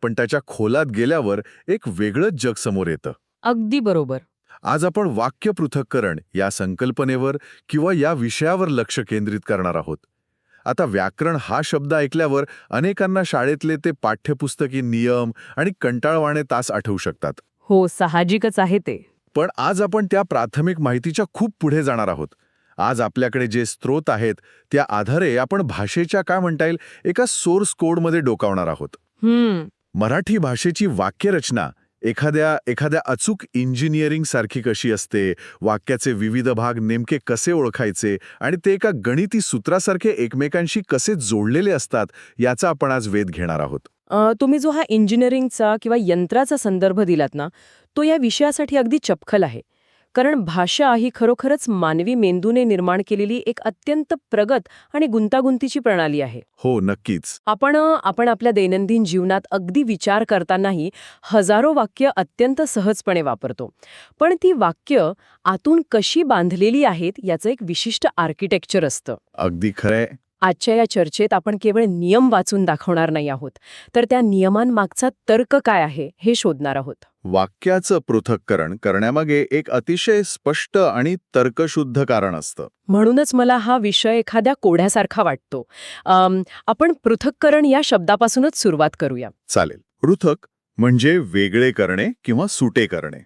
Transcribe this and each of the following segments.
पण त्याच्या खोलात गेल्यावर एक वेगळंच जग समोर येतं. अगदी बरोबर. आज आपण वाक्य पृथक्करण या संकल्पनेवर किंवा या विषयावर लक्ष केंद्रित करणार आहोत. आता व्याकरण हा शब्द ऐकल्यावर अनेकांना शाळेतले ते पाठ्यपुस्तकी नियम आणि कंटाळवाणे तास आठवू शकतात. हो, साहजिकच आहे ते. पण आज आपण त्या प्राथमिक माहितीच्या खूप पुढे जाणार आहोत. आज आपल्याकडे जे स्रोत आहेत त्या आधारे आपण भाषेच्या काय म्हणता येईल एका सोर्स कोडमध्ये डोकावणार आहोत. मराठी भाषेची वाक्यरचना एखाद्या अचूक इंजिनिअरिंग सारखी कशी असते, वाक्याचे विविध भाग नेमके कसे ओळखायचे आणि ते एका गणिती सूत्रासारखे एकमेकांशी कसे जोडलेले असतात याचा आपण आज वेध घेणार आहोत. तुम्ही जो हा इंजिनिअरिंगचा किंवा यंत्राचा संदर्भ दिलात ना, तो या विषयासाठी अगदी चपखल आहे. कारण भाषा ही खरोखरच मानवी मेंदूने निर्माण केलेली एक अत्यंत प्रगत आणि गुंतागुंतीची प्रणाली आहे. हो, नक्कीच. आपण आपल्या दैनंदिन जीवनात अगदी विचार करतानाही हजारो वाक्य अत्यंत सहजपणे वापरतो. पण ती वाक्य आतून कशी बांधलेली आहेत याचं एक विशिष्ट आर्किटेक्चर असतं. अगदी खरंय. आजच्या या चर्चेत आपण केवळ नियम वाचून दाखवणार नाही आहोत, तर त्या नियमांमागचा तर्क काय आहे हे शोधणार आहोत. वाक्याचं पृथक्करण करण्यामागे एक अतिशय स्पष्ट आणि तर्कशुद्ध कारण असतं. म्हणूनच मला हा विषय एखाद्या कोड्यासारखा वाटतो. आपण पृथक्करण या शब्दापासूनच सुरुवात करूया. चालेल. पृथक म्हणजे वेगळे करणे किंवा सुटे करणे.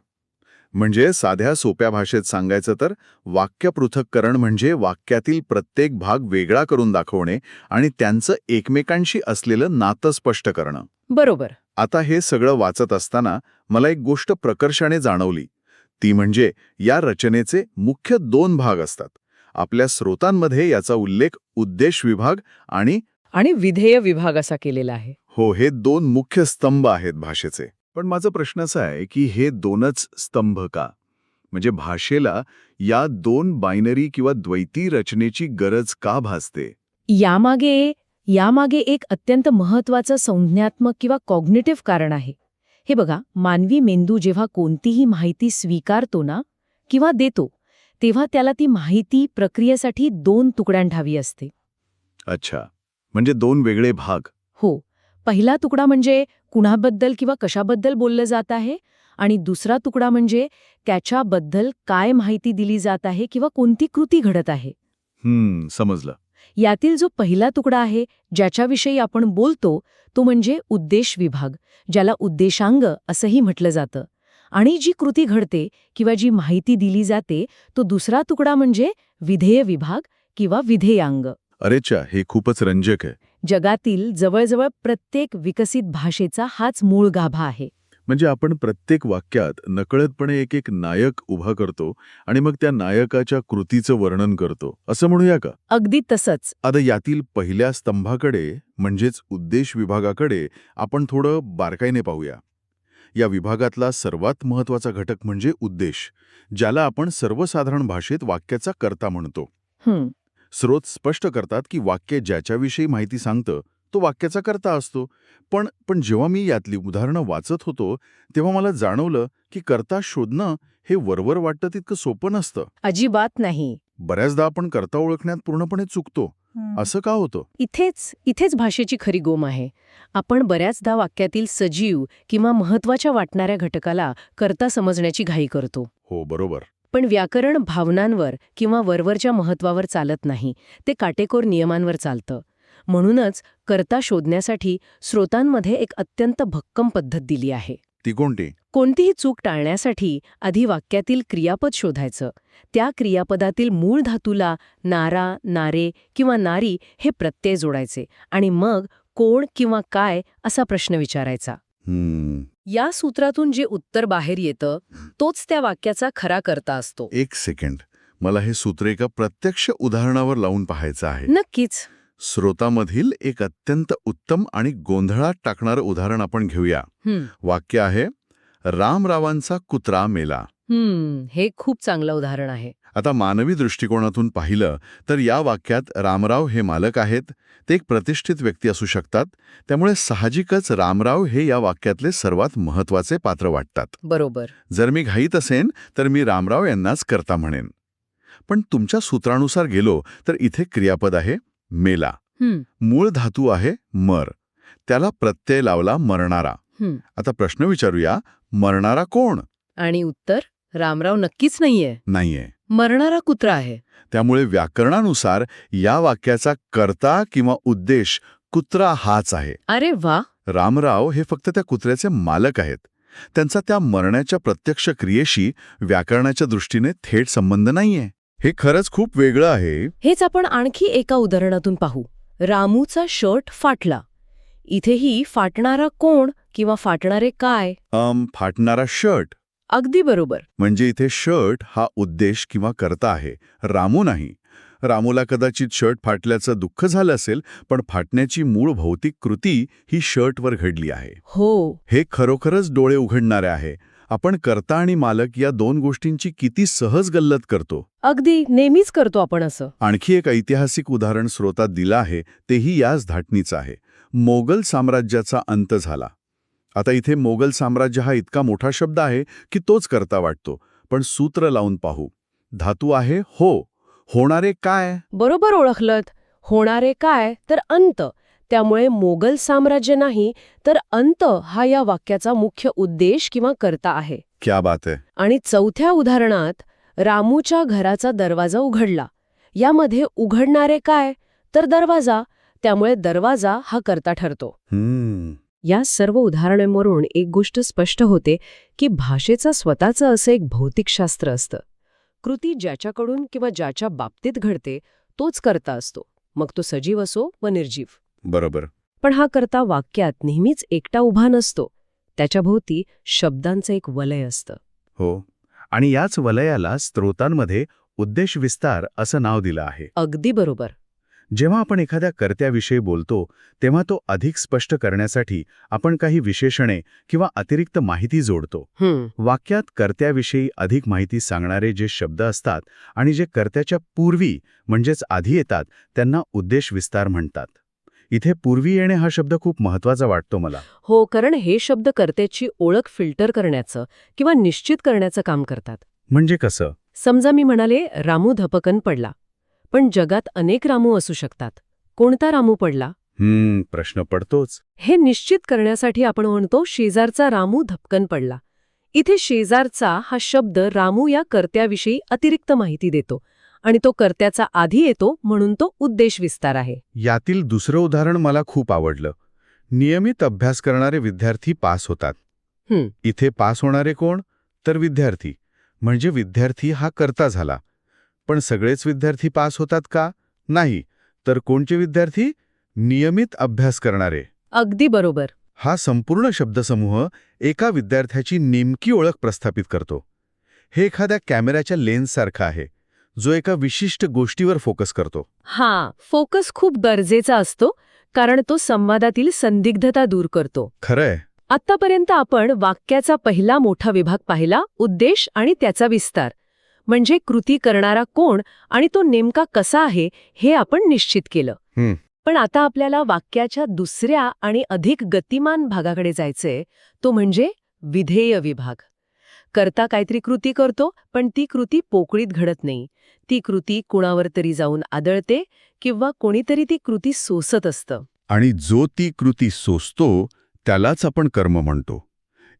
म्हणजे साध्या सोप्या भाषेत सांगायचं तर वाक्य पृथक्करण म्हणजे वाक्यातील प्रत्येक भाग वेगळा करून दाखवणे आणि त्यांचं एकमेकांशी असलेलं नातं स्पष्ट करणं. बरोबर. आता हे सगळं वाचत असताना मला एक गोष्ट प्रकर्षाने जाणवली. ती म्हणजे या रचनेचे मुख्य 2 भाग असतात. आपल्या स्रोतांमध्ये याचा उल्लेख उद्देश विभाग आणि विधेय विभाग असा केलेला आहे. हो, हे 2 मुख्य स्तंभ आहेत भाषेचे. पण माझा प्रश्न असा आहे की हे 2च स्तंभ का? म्हणजे भाषेला या 2 बायनरी किंवा द्वैती रचनेची गरज का भासते? यामागे एक अत्यंत महत्वाचं संज्ञात्मक किंवा कॉग्निटिव्ह कारण आहे. हे बघा, मानवी मेंदू जेव्हा कोणतीही माहिती स्वीकारतो ना किंवा देतो, तेव्हा त्याला ती माहिती प्रक्रियेसाठी 2 तुकड्यांत हवी असते. अच्छा, म्हणजे 2 वेगळे भाग. हो. पहिला तुकडा म्हणजे कुणाबद्दल किंवा कशाबद्दल बोललं जात आहे, आणि दुसरा तुकडा म्हणजे त्याच्याबद्दल काय माहिती दिली जात आहे किंवा कोणती कृती घडत आहे. समजलं. यातील जो पहिला तुकडा आहे ज्याच्याविषयी आपण बोलतो तो म्हणजे उद्देश विभाग, ज्याला उद्देशांग असंही म्हटलं जातं. आणि जी कृती घडते किंवा जी माहिती दिली जाते तो दुसरा तुकडा म्हणजे विधेय विभाग किंवा विधेयांग. अरेच्या, हे खूपच रंजक आहे. जगातील जवळजवळ प्रत्येक विकसित भाषेचा हाच मूळ गाभा आहे. म्हणजे आपण प्रत्येक वाक्यात नकळतपणे एक नायक उभा करतो आणि मग त्या नायकाच्या कृतीचं वर्णन करतो, असं म्हणूया का? अगदी तसंच. आता यातील पहिल्या स्तंभाकडे म्हणजेच उद्देश विभागाकडे आपण थोडं बारकाईने पाहूया. या विभागातला सर्वात महत्वाचा घटक म्हणजे उद्देश, ज्याला आपण सर्वसाधारण भाषेत वाक्याचा कर्ता म्हणतो. स्रोत स्पष्ट करतात की वाक्य ज्याच्याविषयी माहिती सांगतं तो वाक्याचा कर्ता असतो. पण जेव्हा मी यातली उदाहरणं वाचत होतो तेव्हा मला जाणवलं की कर्ता शोधणं हे वरवर वाटतं तितकं सोपं नसतं. अजिबात नाही. बऱ्याचदा आपण कर्ता ओळखण्यात पूर्णपणे चुकतो. असं का होतं? इथेच भाषेची खरी गोम आहे. आपण बऱ्याचदा वाक्यातील सजीव किंवा महत्वाच्या वाटणाऱ्या घटकाला कर्ता समजण्याची घाई करतो. हो, बरोबर. पण व्याकरण भावनांवर किंवा वरवरच्या महत्वावर चालत नाही, ते काटेकोर नियमांवर चालतं. म्हणूनच कर्ता शोधण्यासाठी स्रोतांमध्ये एक अत्यंत भक्कम पद्धत दिली आहे. ती कोणती? कोणतीही चूक टाळण्यासाठी आधी वाक्यातील क्रियापद शोधायचं. त्या क्रियापदातील मूळ धातूला नारा, नारे किंवा नारी हे प्रत्यय जोडायचे आणि मग कोण किंवा काय असा प्रश्न विचारायचा. या सूत्रातून जे उत्तर बाहेर येतं तोच त्या वाक्याचा खरा कर्ता असतो. एक सेकंड, मला हे सूत्र एका प्रत्यक्ष उदाहरणावर लावून पाहायचं आहे. नक्कीच. स्रोतामधील एक अत्यंत उत्तम आणि गोंधळात टाकणारं उदाहरण आपण घेऊया. वाक्य आहे, रामरावांचा कुत्रा मेला. हे खूप चांगलं उदाहरण आहे. आता मानवी दृष्टिकोनातून पाहिलं तर या वाक्यात रामराव हे मालक आहेत, ते एक प्रतिष्ठित व्यक्ती असू शकतात. त्यामुळे साहजिकच रामराव हे या वाक्यातले सर्वात महत्वाचे पात्र वाटतात. बरोबर. जर मी घाईत असेन तर मी रामराव यांनाच कर्ता म्हणेन. पण तुमच्या सूत्रानुसार गेलो तर इथे क्रियापद आहे मेला. मूळ धातू आहे मर. त्याला प्रत्यय लावला मरणारा. हं. आता प्रश्न विचारूया, मरणारा कोण? आणि उत्तर रामराव नक्कीच नाहीये. नाहीये. मरणारा कुत्रा आहे. त्यामुळे व्याकरणानुसार या वाक्याचा कर्ता किंवा उद्देश कुत्रा हाच आहे. अरे वा. रामराव हे फक्त त्या कुत्र्याचे मालक आहेत. त्यांचा त्या मरण्याच्या प्रत्यक्ष क्रियेशी व्याकरणाच्या दृष्टीने थेट संबंध नाहीये. हे खरंच खूप वेगळं आहे. हेच आपण आणखी एका उदाहरणातून पाहू. रामूचा शर्ट फाटला. इथेही फाटणारा कोण किंवा फाटणारे काय? फाटणारा शर्ट. अगदी बरोबर. म्हणजे इथे शर्ट हा उद्देश किंवा कर्ता आहे, रामू नाही. रामूला कदाचित शर्ट फाटल्याचं दुःख झालं असेल, पण फाटण्याची मूळ भौतिक कृती ही शर्टवर घडली आहे. हो. हे खरोखरच डोळे उघडणारे आहे. आपण कर्ता आणि मालक या दोन गोष्टींची किती सहज गल्लत करतो. अगदी नेहमीच करतो आपण असं. आणखी एक ऐतिहासिक उदाहरण स्रोतात दिलं आहे, तेही याच धाटणीचं आहे. मोगल साम्राज्याचा अंत झाला. आता इथे मोगल साम्राज्य हा इतका मोठा शब्द आहे की तोच कर्ता वाटतो, पण सूत्र लावून पाहू. धातू आहे हो. होणारे काय? बरोबर ओळखलत. होणारे काय तर अंत. त्यामुळे मोगल साम्राज्य नाही तर अंत हा या वाक्याचा मुख्य उद्देश किंवा कर्ता आहे. क्या बात आहे. आणि चौथ्या उदाहरणात रामूच्या घराचा दरवाजा उघडला. यामध्ये उघडणारे काय तर दरवाजा. त्यामुळे दरवाजा हा कर्ता ठरतो. या सर्व उदाहरणांवरून एक गोष्ट स्पष्ट होते की भाषेचं स्वतःचं असं एक भौतिकशास्त्र असतं. कृती ज्याच्याकडून किंवा ज्याच्या बाबतीत घडते तोच कर्ता असतो, मग तो सजीव असो व निर्जीव. बरोबर. पण हा कर्ता वाक्यात नेहमीच एकटा उभा नसतो. त्याच्याभोवती शब्दांचं एक वलय असतं. हो. आणि याच वलयाला स्त्रोतांमध्ये उद्देश विस्तार असं नाव दिलं आहे. अगदी बरोबर. जेव्हा आपण एखाद्या कर्त्याविषयी बोलतो तेव्हा तो अधिक स्पष्ट करण्यासाठी आपण काही विशेषणे किंवा अतिरिक्त माहिती जोडतो. वाक्यात कर्त्याविषयी अधिक माहिती सांगणारे जे शब्द असतात आणि जे कर्त्याच्या पूर्वी म्हणजेच आधी येतात त्यांना उद्देश विस्तार म्हणतात. इथे पूर्वी येणे हा शब्द खूप महत्वाचा वाटतो मला. हो, कारण हे शब्द कर्त्याची ओळख फिल्टर करण्याचं किंवा निश्चित करण्याचं काम करतात. म्हणजे कसं? समजा मी म्हणाले रामू धपकन पडला, पण जगात अनेक रामू असू शकतात. कोणता रामू पडला? प्रश्न पडतोच. हे निश्चित करण्यासाठी आपण म्हणतो शेजारचा रामू धपकन पडला. इथे शेजारचा हा शब्द रामू या कर्त्याविषयी अतिरिक्त माहिती देतो आणि तो कर्त्याचा आधी येतो म्हणून तो उद्देश विस्तार आहे. यातील दुसरं उदाहरण मला खूप आवडलं. नियमित अभ्यास करणारे विद्यार्थी पास होतात. इथे पास होणारे कोण तर विद्यार्थी. म्हणजे विद्यार्थी हा कर्ता झाला. पण सगळेच विद्यार्थी पास होतात का? नाही. तर कोणचे विद्यार्थी? नियमित अभ्यास करणारे. अगदी बरोबर. हा संपूर्ण शब्दसमूह एका विद्यार्थ्याची नेमकी ओळख प्रस्थापित करतो. हे एखाद्या कॅमेऱ्याच्या लेन्ससारखं आहे जो एका विशिष्ट गोष्टीवर फोकस करतो. फोकस खूप गरजेचा असतो कारण तो संवादातील संदिग्धता दूर करतो. खरंय. आत्तापर्यंत आपण वाक्याचा पहिला मोठा विभाग पाहिला, उद्देश आणि त्याचा विस्तार. म्हणजे कृती करणारा कोण आणि तो नेमका कसा आहे हे आपण निश्चित केलं. पण आता आपल्याला वाक्याच्या दुसऱ्या आणि अधिक गतिमान भागाकडे जायचंय, तो म्हणजे विधेय विभाग. कर्ता काहीतरी कृती करतो, पण ती कृती पोकळीत घडत नाही. ती कृती कुणावर तरी जाऊन आदळते किंवा कोणीतरी ती कृती सोसत असतं. आणि जो ती कृती सोसतो त्यालाच आपण कर्म म्हणतो.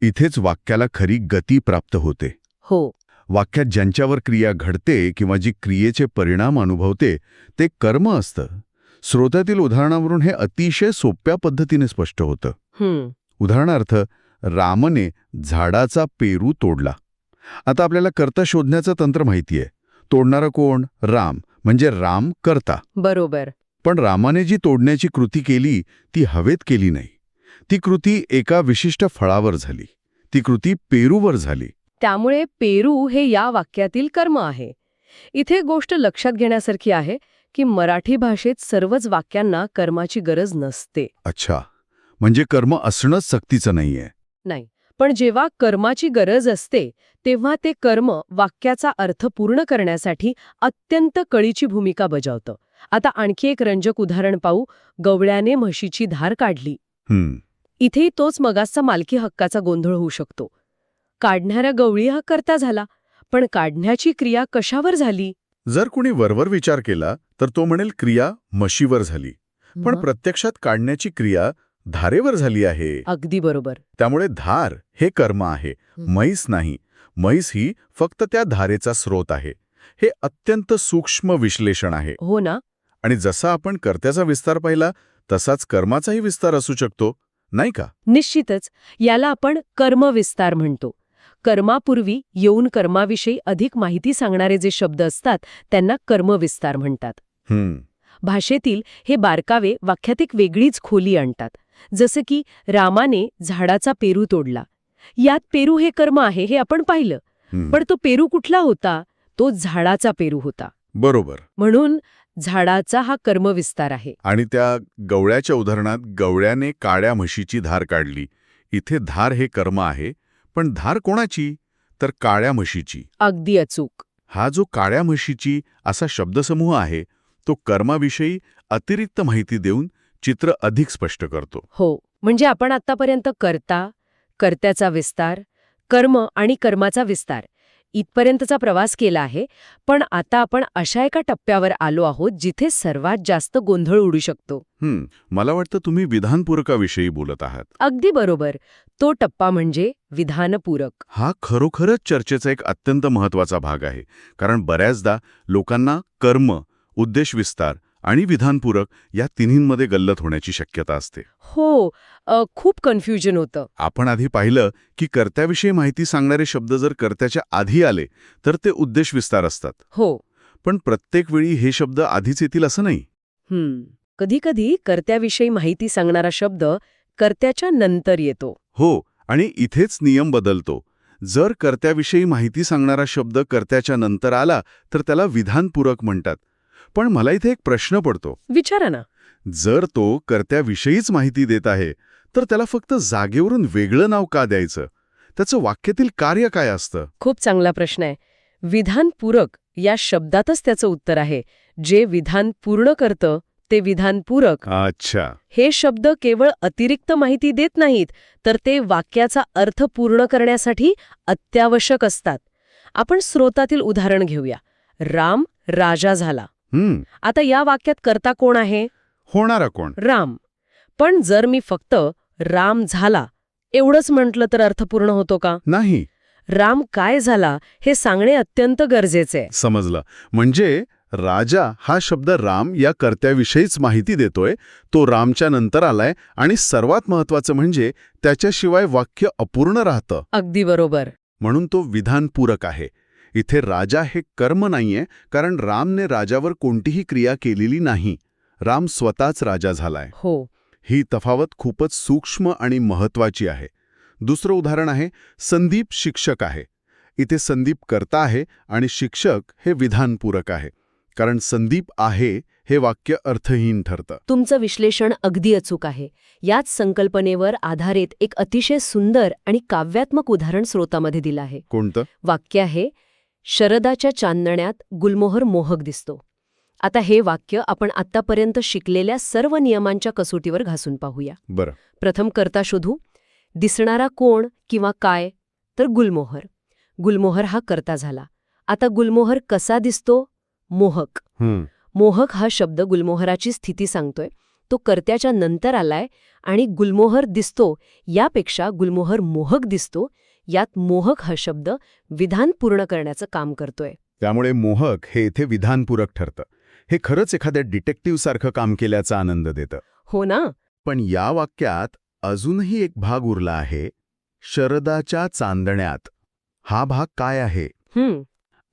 इथेच वाक्याला खरी गती प्राप्त होते. हो. वाक्यात ज्यांच्यावर क्रिया घडते किंवा जी क्रियेचे परिणाम अनुभवते ते कर्म असतं. स्रोतातील उदाहरणावरून हे अतिशय सोप्या पद्धतीने स्पष्ट होतं. उदाहरणार्थ, रामने झाडाचा पेरू तोडला. आता आपल्याला कर्ता शोधण्याचं तंत्र माहितीये. तोडणारा कोण? राम. म्हणजे राम कर्ता. बरोबर. पण रामाने जी तोडण्याची कृती केली ती हवेत केली नाही. ती कृती एका विशिष्ट फळावर झाली. ती कृती पेरूवर झाली. त्यामुळे पेरू हे या वाक्यातील कर्म आहे. इथे गोष्ट लक्षात घेण्यासारखी आहे की मराठी भाषेत सर्वच वाक्यांना कर्माची गरज नसते. अच्छा. म्हणजे कर्म असणंच सक्तीचं नाहीये. नाही. पण जेव्हा कर्माची गरज असते तेव्हा ते कर्म वाक्याचा अर्थ पूर्ण करण्यासाठी अत्यंत कळीची भूमिका बजावतं. आता आणखी एक रंजक उदाहरण पाहू. गवळ्याने म्हशीची धार काढली. इथेही तोच मगासचा मालकी हक्काचा गोंधळ होऊ शकतो. काढणाऱ्या गवळी हा कर्ता झाला, पण काढण्याची क्रिया कशावर झाली? जर कुणी वरवर विचार केला तर तो म्हणेल क्रिया म्हशीवर झाली. पण प्रत्यक्षात काढण्याची क्रिया धारेवर झाली आहे. अगदी बरोबर. त्यामुळे धार हे कर्म आहे, म्हैस नाही. म्हैस ही फक्त त्या धारेचा स्रोत आहे. हे अत्यंत सूक्ष्म विश्लेषण आहे. हो ना. आणि जसा आपण कर्त्याचा विस्तार पाहिला तसाच कर्माचाही विस्तार असू शकतो, नाही का? निश्चितच. याला आपण कर्मविस्तार म्हणतो. कर्मापूर्वी येऊन कर्माविषयी अधिक माहिती सांगणारे जे शब्द असतात त्यांना कर्मविस्तार म्हणतात. भाषेतील हे बारकावे वाक्यात एक वेगळीच खोली आणतात. जसं की रामाने झाडाचा पेरू तोडला. यात पेरू हे कर्म आहे हे आपण पाहिलं. पण तो पेरू कुठला होता? तो झाडाचा पेरू होता. बरोबर. म्हणून झाडाचा हा कर्मविस्तार आहे. आणि त्या गवळ्याच्या उदाहरणात गवळ्याने काळ्या म्हशीची धार काढली. इथे धार हे कर्म आहे, पण धार कोणाची? तर काळ्या म्हशीची. अगदी अचूक. हा जो काळ्या म्हशीची असा शब्दसमूह आहे तो कर्माविषयी अतिरिक्त माहिती देऊन चित्र अधिक स्पष्ट करतो. हो, म्हणजे आपण आतापर्यंत कर्ता, कर्त्याचा विस्तार, कर्म आणि कर्माचा विस्तार इथपर्यंतचा प्रवास केला आहे. पण आता आपण अशा एका टप्प्यावर आलो आहोत जिथे सर्वात जास्त गोंधळ उडू शकतो. मला वाटतं तुम्ही विधानपूरकाविषयी बोलत आहात. अगदी बरोबर. तो टप्पा म्हणजे विधानपूरक. हा खरोखरच चर्चेचा एक अत्यंत महत्वाचा भाग आहे. कारण बऱ्याचदा लोकांना कर्म, उद्देश विस्तार आणि विधानपूरक या तिन्हींमध्ये गल्लत होण्याची शक्यता असते. हो, खूप कन्फ्युजन होतं. आपण आधी पाहिलं की कर्त्याविषयी माहिती सांगणारे शब्द जर कर्त्याच्या आधी आले तर ते उद्देश विस्तार असतात. हो. पण प्रत्येक वेळी हे शब्द आधीच येतील असं नाही. कधीकधी कर्त्याविषयी माहिती सांगणारा शब्द कर्त्याच्या नंतर येतो. हो, आणि इथेच नियम बदलतो. जर कर्त्याविषयी माहिती सांगणारा शब्द कर्त्याच्या नंतर आला तर त्याला विधानपूरक म्हणतात. पण मला इथे एक प्रश्न पडतो. विचारा ना. जर तो कर्त्याविषयीच माहिती देत आहे तर त्याला फक्त जागेवरून वेगळं नाव का द्यायचं? त्याचं वाक्यातील कार्य काय असतं? खूप चांगला प्रश्न आहे. विधानपूरक या शब्दातच त्याचं उत्तर आहे. जे विधान पूर्ण करतं ते विधानपूरक. अच्छा. हे शब्द केवळ अतिरिक्त माहिती देत नाहीत, तर ते वाक्याचा अर्थ पूर्ण करण्यासाठी अत्यावश्यक असतात. आपण स्रोतातील उदाहरण घेऊया. राम राजा झाला. आता या वाक्यात कर्ता कोण आहे? होणारा कोण? राम. पण जर मी फक्त राम झाला एवढंच म्हटलं तर अर्थपूर्ण होतो का? नाही. राम काय झाला हे सांगणे अत्यंत गरजेचे आहे. समजलं. म्हणजे राजा हा शब्द राम या कर्त्याविषयीच माहिती देतोय. तो रामच्या नंतर आलाय आणि सर्वात महत्वाचं म्हणजे त्याच्याशिवाय वाक्य अपूर्ण राहतं. अगदी बरोबर. म्हणून तो विधानपूरक आहे. इथे राजा हे कर्म नाहीये, कारण रामने राजावर कोणतीही क्रिया केलेली नाही. राम स्वतःच राजा झालाय. हो. ही तफावत खूपच सूक्ष्म आणि महत्वाची आहे. दुसरं उदाहरण आहे संदीप शिक्षक आहे. इथे संदीप कर्ता आहे आणि शिक्षक हे विधानपूरक आहे. कारण संदीप आहे हे वाक्य अर्थहीन ठरतं. तुमचं विश्लेषण अगदी अचूक आहे. याच संकल्पनेवर आधारित एक अतिशय सुंदर आणि काव्यात्मक उदाहरण स्रोतामध्ये दिलं आहे. कोणतं? वाक्य आहे, शरदाच्या चांदण्यात गुलमोहर मोहक दिसतो. आता हे वाक्य आपण आत्तापर्यंत शिकलेल्या सर्व नियमांच्या कसोटीवर घासून पाहूया. बरं. प्रथम कर्ता शोधू. दिसणारा कोण किंवा काय? तर गुलमोहर. गुलमोहर हा कर्ता झाला. आता गुलमोहर कसा दिसतो? मोहक. मोहक हा शब्द गुलमोहराची स्थिती सांगतोय. तो कर्त्याच्या नंतर आलाय आणि गुलमोहर दिसतो यापेक्षा गुलमोहर मोहक दिसतो. यात मोहक हा शब्द विधान पूर्ण करण्याचं काम करतोय. त्यामुळे मोहक हे इथे विधानपूरक ठरतं. हे खरंच एखाद्या डिटेक्टिव्हसारखं काम केल्याचा आनंद देतं. हो ना. पण या वाक्यात अजूनही एक भाग उरला आहे. शरदाच्या चांदण्यात. हा भाग काय आहे?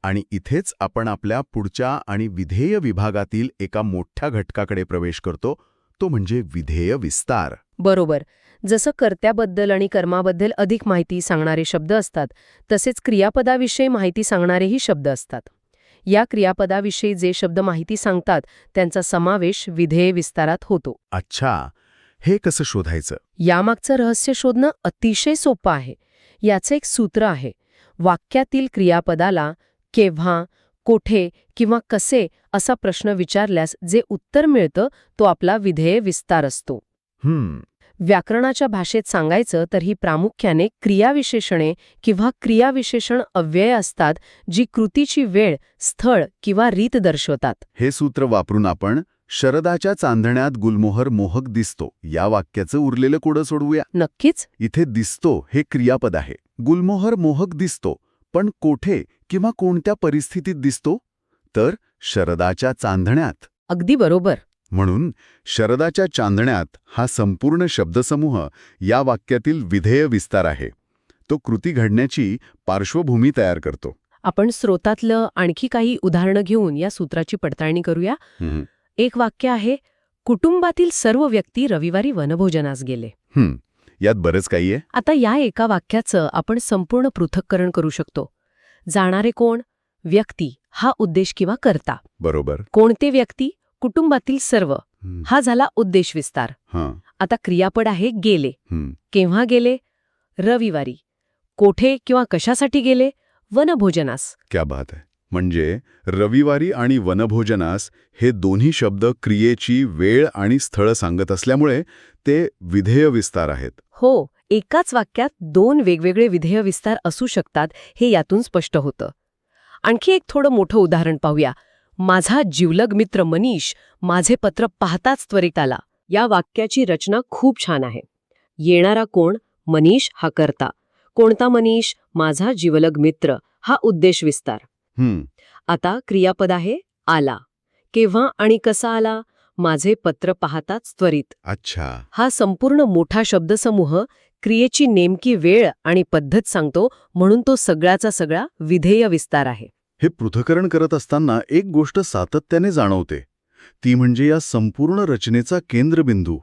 आणि इथेच आपण आपल्या पुढच्या आणि विधेय विभागातील एका मोठ्या घटकाकडे प्रवेश करतो. तो म्हणजे विधेय विस्तार. बरोबर. जसं कर्त्याबद्दल आणि कर्माबद्दल अधिक माहिती सांगणारे शब्द असतात, तसेच क्रियापदाविषयी माहिती सांगणारेही शब्द असतात. या क्रियापदाविषयी जे शब्द माहिती सांगतात त्यांचा समावेश विधेय विस्तारात होतो. अच्छा. हे कसं शोधायचं? यामागचं रहस्य शोधणं अतिशय सोपं आहे. याचं एक सूत्र आहे. वाक्यातील क्रियापदाला केव्हा, कोठे किंवा कसे असा प्रश्न विचारल्यास जे उत्तर मिळतं तो आपला विधेय विस्तार असतो. व्याकरणाच्या भाषेत सांगायचं तर ही प्रामुख्याने क्रियाविशेषणे किंवा क्रियाविशेषण अव्यय असतात जी कृतीची वेळ, स्थळ किंवा रीत दर्शवतात. हे सूत्र वापरून आपण शरदाच्या चांदण्यात गुलमोहर मोहक दिसतो या वाक्याचं उरलेलं कोडं सोडवूया. नक्कीच. इथे दिसतो हे क्रियापद आहे. गुलमोहर मोहक दिसतो, पण कोठे किंवा कोणत्या परिस्थितीत दिसतो? तर शरदाच्या चांदण्यात. अगदी बरोबर. म्हणून शरदाच्या चांदण्यात हा संपूर्ण शब्दसमूह या वाक्यातील विधेय विस्तार आहे. तो कृती घडण्याची पार्श्वभूमी तयार करतो. आपण स्रोतातलं आणखी काही उदाहरणं घेऊन या सूत्राची पडताळणी करूया. एक वाक्य आहे, कुटुंबातील सर्व व्यक्ती रविवारी वनभोजनास गेले. यात बरंच काही आहे. आता या एका वाक्याचं आपण संपूर्ण पृथक्करण करू शकतो. जाणारे कोण? व्यक्ती हा उद्देश किंवा कर्ता. बरोबर. कोणते व्यक्ती? कुटुंबातील सर्व. हा झाला उद्देश विस्तार. आता क्रियापद आहे गेले. केव्हा गेले? रविवारी. कोठे किंवा कशासाठी गेले? वनभोजनास. क्या बात आहे. म्हणजे रविवारी आणि वनभोजनास हे दोन्ही शब्द क्रियेची वेळ आणि स्थळ सांगत असल्यामुळे ते विधेय विस्तार आहेत. हो, एकाच वाक्यात दोन वेगवेगळे विधेय विस्तार असू शकतात हे यातून स्पष्ट होतं. आणखी एक थोडं मोठं उदाहरण पाहूया. माझा जिवलग मित्र मनीष माझे पत्र पाहताच त्वरित आला. या वाक्याची रचना खूप छान आहे. येणारा कोण? मनीष हा कर्ता. कोणता मनीष? माझा जिवलग मित्र हा उद्देश विस्तार. आता क्रियापद आहे आला. केव्हा आणि कसा आला? माझे पत्र पाहताच त्वरित. अच्छा. हा संपूर्ण मोठा शब्दसमूह क्रियेची नेमकी वेळ आणि पद्धत सांगतो, म्हणून तो सगळ्याचा सगळा विधेय विस्तार आहे. हे पृथक्करण करत असताना एक गोष्ट सातत्याने जाणवते. ती म्हणजे या संपूर्ण रचनेचा केंद्रबिंदू.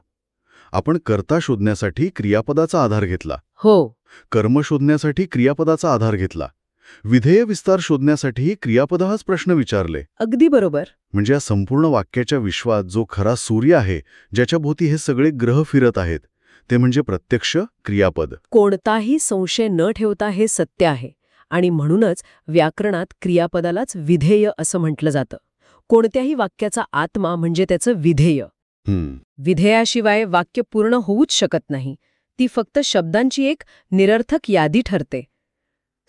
आपण कर्ता शोधण्यासाठी क्रियापदाचा आधार घेतला. हो. कर्म शोधण्यासाठी क्रियापदाचा आधार घेतला. विधेय विस्तार शोधण्यासाठीही क्रियापदाहाच प्रश्न विचारले. अगदी बरोबर. म्हणजे या संपूर्ण वाक्याच्या विश्वात जो खरा सूर्य आहे, ज्याच्याभोवती हे सगळे ग्रह फिरत आहेत, ते म्हणजे प्रत्यक्ष क्रियापद. कोणताही संशय न ठेवता हे सत्य आहे. आणि म्हणूनच व्याकरणात क्रियापदालाच विधेय असं म्हटलं जातं. कोणत्याही वाक्याचा आत्मा म्हणजे त्याचं विधेय. विधेयाशिवाय वाक्य पूर्ण होऊच शकत नाही. ती फक्त शब्दांची एक निरर्थक यादी ठरते.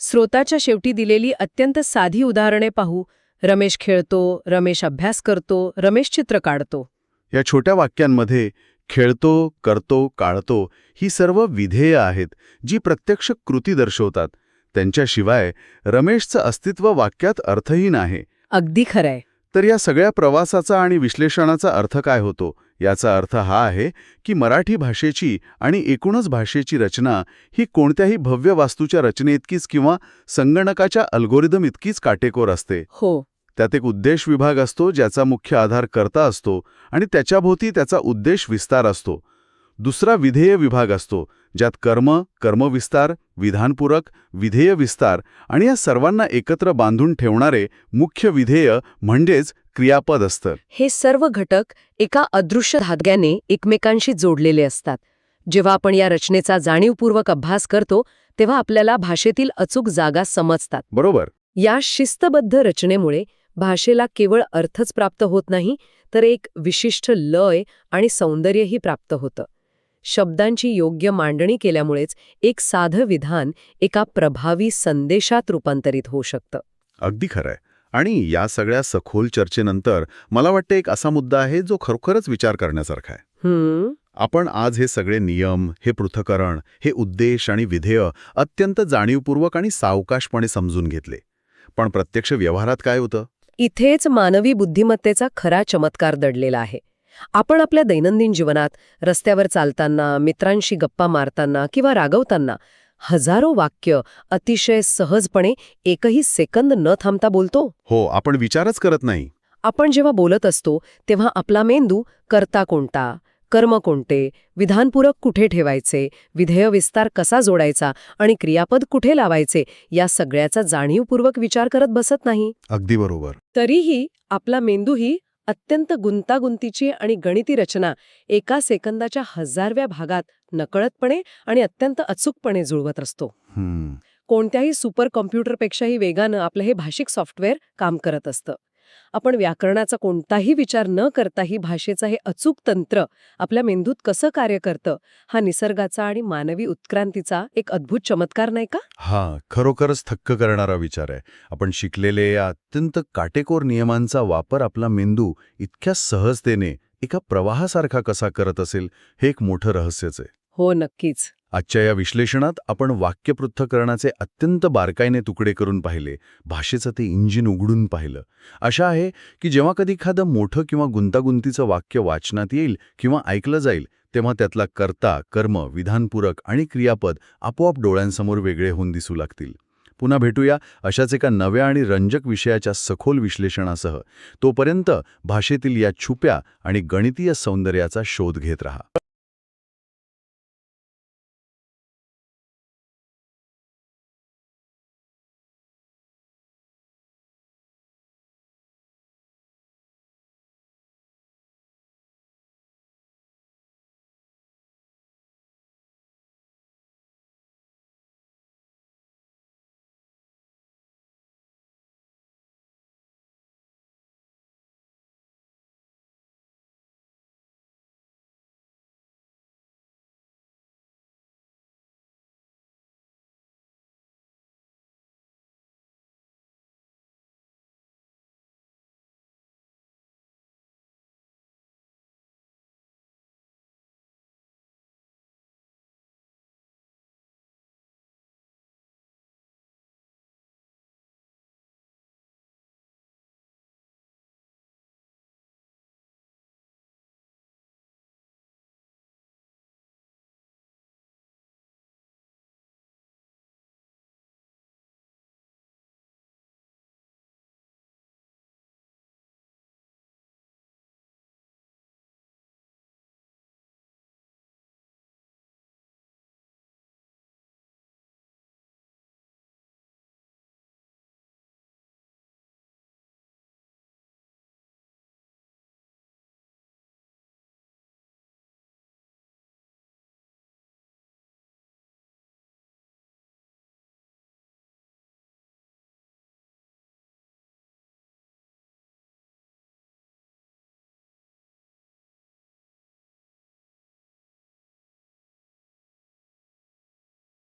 स्रोताच्या शेवटी दिलेली अत्यंत साधी उदाहरणे पाहू. रमेश खेळतो, रमेश अभ्यास करतो, रमेश चित्र काढतो. या छोट्या वाक्यांमध्ये खेळतो, करतो, काढतो ही सर्व विधेय आहेत, जी प्रत्यक्ष कृती दर्शवतात. त्यांच्याशिवाय रमेशचं अस्तित्व वाक्यात अर्थहीन आहे. अगदी खरंय. तर या सगळ्या प्रवासाचा आणि विश्लेषणाचा अर्थ काय होतो? याचा अर्थ हा आहे की मराठी भाषेची आणि एकूणच भाषेची रचना ही कोणत्याही भव्य वास्तूच्या रचनेइतकीच किंवा संगणकाच्या अल्गोरिदम इतकीच काटेकोर असते. हो. त्यात एक उद्देश विभाग असतो, ज्याचा मुख्य आधार कर्ता असतो आणि त्याच्याभोवती त्याचा उद्देश विस्तार असतो. दुसरा विधेय विभाग असतो, ज्यात कर्म, कर्मविस्तार, विधानपूरक, विधेय विस्तार आणि या सर्वांना एकत्र बांधून ठेवणारे मुख्य विधेय म्हणजेच क्रियापद असतं. हे सर्व घटक एका अदृश्य धाग्याने एकमेकांशी जोडलेले असतात. जेव्हा आपण या रचनेचा जाणीवपूर्वक अभ्यास करतो, तेव्हा आपल्याला भाषेतील अचूक जागा समजतात. बरोबर. या शिस्तबद्ध रचनेमुळे भाषेला केवळ अर्थच प्राप्त होत नाही, तर एक विशिष्ट लय आणि सौंदर्यही प्राप्त होतं. शब्दांची योग्य मांडणी केल्यामुळेच एक साधं विधान एका प्रभावी संदेशात रूपांतरित होऊ शकतं. अगदी खरंय. आणि या सगळ्या सखोल चर्चेनंतर मला वाटतं एक असा मुद्दा आहे जो खरोखरच विचार करण्यासारखा आहे. आपण आज हे सगळे नियम, हे पृथक्करण, हे उद्देश आणि विधेय अत्यंत जाणीवपूर्वक आणि सावकाशपणे समजून घेतले. पण प्रत्यक्ष व्यवहारात काय होतं? इथेच मानवी बुद्धिमत्तेचा खरा चमत्कार दडलेला आहे. आपण आपल्या दैनंदिन जीवनात रस्त्यावर चालताना, मित्रांशी गप्पा मारताना किंवा रागवताना हजारो वाक्य अतिशय सहजपणे एकही सेकंद न थांबता बोलतो. हो, आपण विचारच करत नाही. आपण जेव्हा बोलत असतो तेव्हा आपला मेंदू कर्ता कोणता, कर्म कोणते, विधानपूरक कुठे ठेवायचे, विधेय विस्तार कसा जोडायचा आणि क्रियापद कुठे लावायचे या सगळ्याचा जाणीवपूर्वक विचार करत बसत नाही. अगदी बरोबर. तरीही आपला मेंदूही अत्यंत गुंतागुंतीची आणि गणिती रचना एका सेकंदाच्या 1000व्या भागात नकळतपणे आणि अत्यंत अचूकपणे जुळवत असतो. कोणत्याही सुपर कॉम्प्युटरपेक्षाही वेगानं आपलं हे भाषिक सॉफ्टवेअर काम करत असतं. आपण व्याकरणाचा कोणताही विचार न करताही भाषेचं हे अचूक तंत्र आपल्या मेंदूत कसं कार्य करतं, हा निसर्गाचा आणि मानवी उत्क्रांतीचा एक अद्भुत चमत्कार नाही का? खरोखरच थक्क करणारा विचार आहे. आपण शिकलेले या अत्यंत काटेकोर नियमांचा वापर आपला मेंदू इतक्या सहजतेने एका प्रवाहासारखा कसा करत असेल, हे एक मोठं रहस्यच आहे. हो, नक्कीच. आजच्या या विश्लेषणात आपण वाक्यपृथक्करणाचे अत्यंत बारकाईने तुकडे करून पाहिले, भाषेचं ते इंजिन उघडून पाहिलं. आशा आहे की जेव्हा कधी एखादं मोठं किंवा गुंतागुंतीचं वाक्य वाचनात येईल किंवा ऐकलं जाईल, तेव्हा त्यातला कर्ता, कर्म, विधानपूरक आणि क्रियापद आपोआप डोळ्यांसमोर वेगळे होऊन दिसू लागतील. पुन्हा भेटूया अशाच एका नव्या आणि रंजक विषयाच्या सखोल विश्लेषणासह. तोपर्यंत भाषेतील या छुप्या आणि गणितीय सौंदर्याचा शोध घेत रहा.